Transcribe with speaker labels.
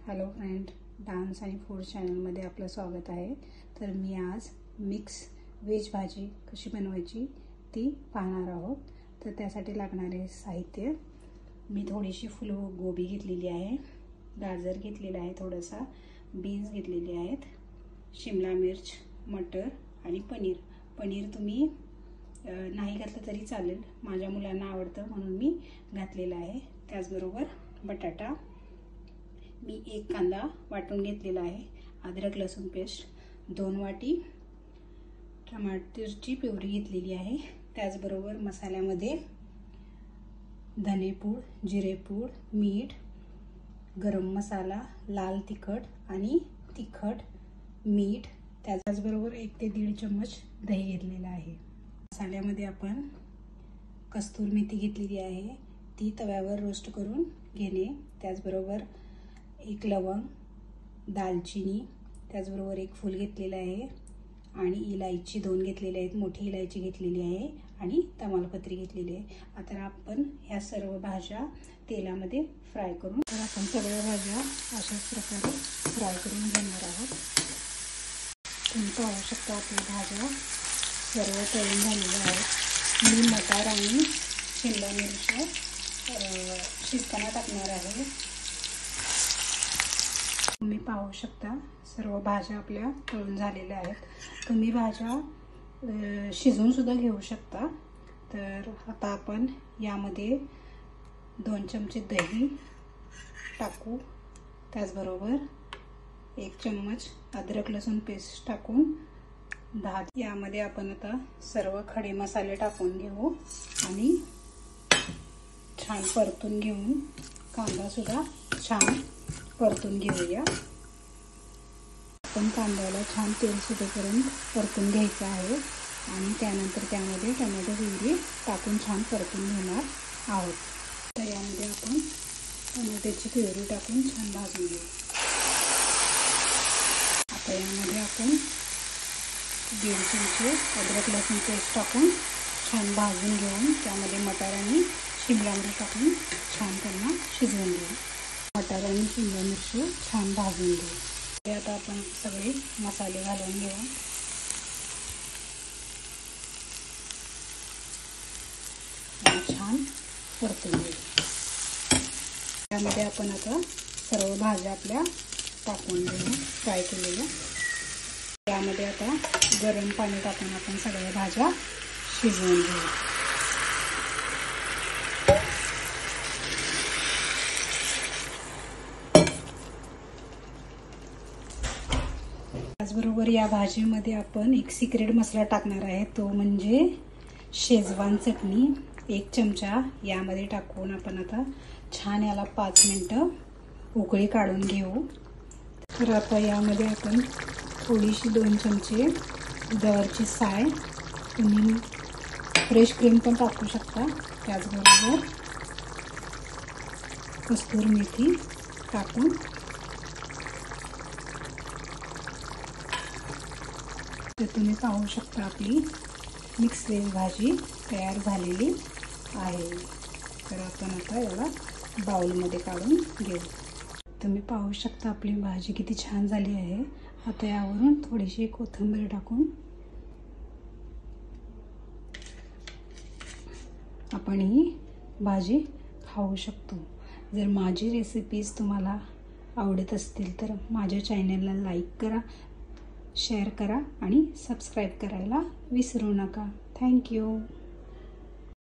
Speaker 1: Hello friend, dance आणि food चॅनलमध्ये आपलं स्वागत आहे। तर मी आज मिक्स व्हेज भाजी कशी बनवायची ती पाहणार आहोत। तर त्यासाठी लागणारे साहित्य, मी थोडीशी फुलगोबी घेतलेली आहे, गाजर घेतलेला आहे, थोडासा बीन्स घेतलेले आहेत, शिमला मिर्च, मटर आणि पनीर तुम्ही नाही घातलं तरी चालेल, माझ्या मुलांना आवडतं म्हणून मी घातलेलं आहे। त्याचबरोबर बटाटा, मी एक कांदा वाटून घेतलेला आहे, अद्रक लसूण पेस्ट 2 वाटी, टमाटरची प्युरी घेतलेली आहे। त्याचबरोबर मसाल्यामध्ये धनेपूड, जिरेपूड, मीठ, गरम मसाला, लाल तिखट आणि तिखट, मीठ, त्याचबरोबर 1 ते 1.5 चम्मच दही घेतलेला आहे। मसाल्यामध्ये आपण कस्तूरी मेथी घेतलेली आहे, ती तव्यावर रोस्ट करून घेणे। त्याचबरोबर 1 लवंग, दालचिनी, त्याचबरोबर 1 फूल घेतलेलं आहे आणि इलायची 2 घेतलेली आहेत, मोठी इलायची घेतलेली आहे आणि तमालपत्री घेतलेली आहे। आता आपण ह्या सर्व भाज्या तेलामध्ये फ्राय करून, तर आपण सगळ्या भाज्या अशाच प्रकारे फ्राय करून घेणार आहोत। तुम्ही पाहू शकता आपल्या भाज्या सर्व तळून झालेल्या आहेत। मी मटार आणि शिमला मिरची शिजताना टाकणार आहे। तुम्ही पाहू शकता सर्व भाज्या आपल्या तळून झालेल्या आहेत। तुम्ही भाज्या शिजवून सुद्धा घेऊ शकता। तर आता आपण यामध्ये 2 चमचे दही टाकू, त्याचबरोबर 1 चम्मच अद्रक लसूण पेस्ट टाकून यामध्ये आपण आता सर्व खडे मसाले टाकून घेऊ आणि छान परतून घेऊन कांदा सुद्धा छान परतून घेऊया। आपण कांद्याला छान तेल सुटेपर्यंत परतून घ्यायचं आहे आणि त्यानंतर त्यामध्ये टोमॅटो प्युरी टाकून छान परतून घेणार आहोत। तर यामध्ये आपण टोमॅटोची प्युरी टाकून छान भाजून घेऊ। आता यामध्ये आपण 1.5 चमचे अद्रक लसूण पेस्ट टाकून छान भाजून घेऊन त्यामध्ये मटार आणि शिमला मिरची टाकून छान त्यांना शिजवून घेऊ। मटार आणि शिमला मिरची छान भाजून घेऊ। आता आपण सगळे मसाले घालून घेऊ आणि छान परतून घेऊ। त्यामध्ये आपण आता सर्व भाज्या आपल्या टाकून घेऊ फ्राय केलेल्या। त्यामध्ये आता गरम पाणी टाकून आपण सगळ्या भाज्या शिजवून घेऊ। त्याचबरोबर या भाजीमध्ये आपण एक सिक्रेट मसाला टाकणार आहे, तो म्हणजे शेजवान चटणी 1 चमचा यामध्ये टाकून आपण आता छान याला 5 मिनिटं उकळी काढून घेऊ। तर आता यामध्ये आपण थोडीशी 2 चमचे दुधावरची साय, तुम्ही फ्रेश क्रीम पण टाकू शकता, त्याचबरोबर कस्तूरी मेथी टाकून तर तुम्ही पाहू शकता आपली मिक्स व्हेज भाजी तयार झालेली आहे। तर आपण आता याला बाउलमध्ये काढून घेऊ। तुम्ही पाहू शकता आपली भाजी किती छान झाली आहे। आता यावरून थोडीशी कोथिंबीर टाकून आपण ही भाजी खाऊ शकतो। जर माझी रेसिपीज तुम्हाला आवडत असतील तर माझ्या चॅनलला लाईक करा, शेअर करा आणि सबस्क्राईब करायला विसरू नका। थँक्यू।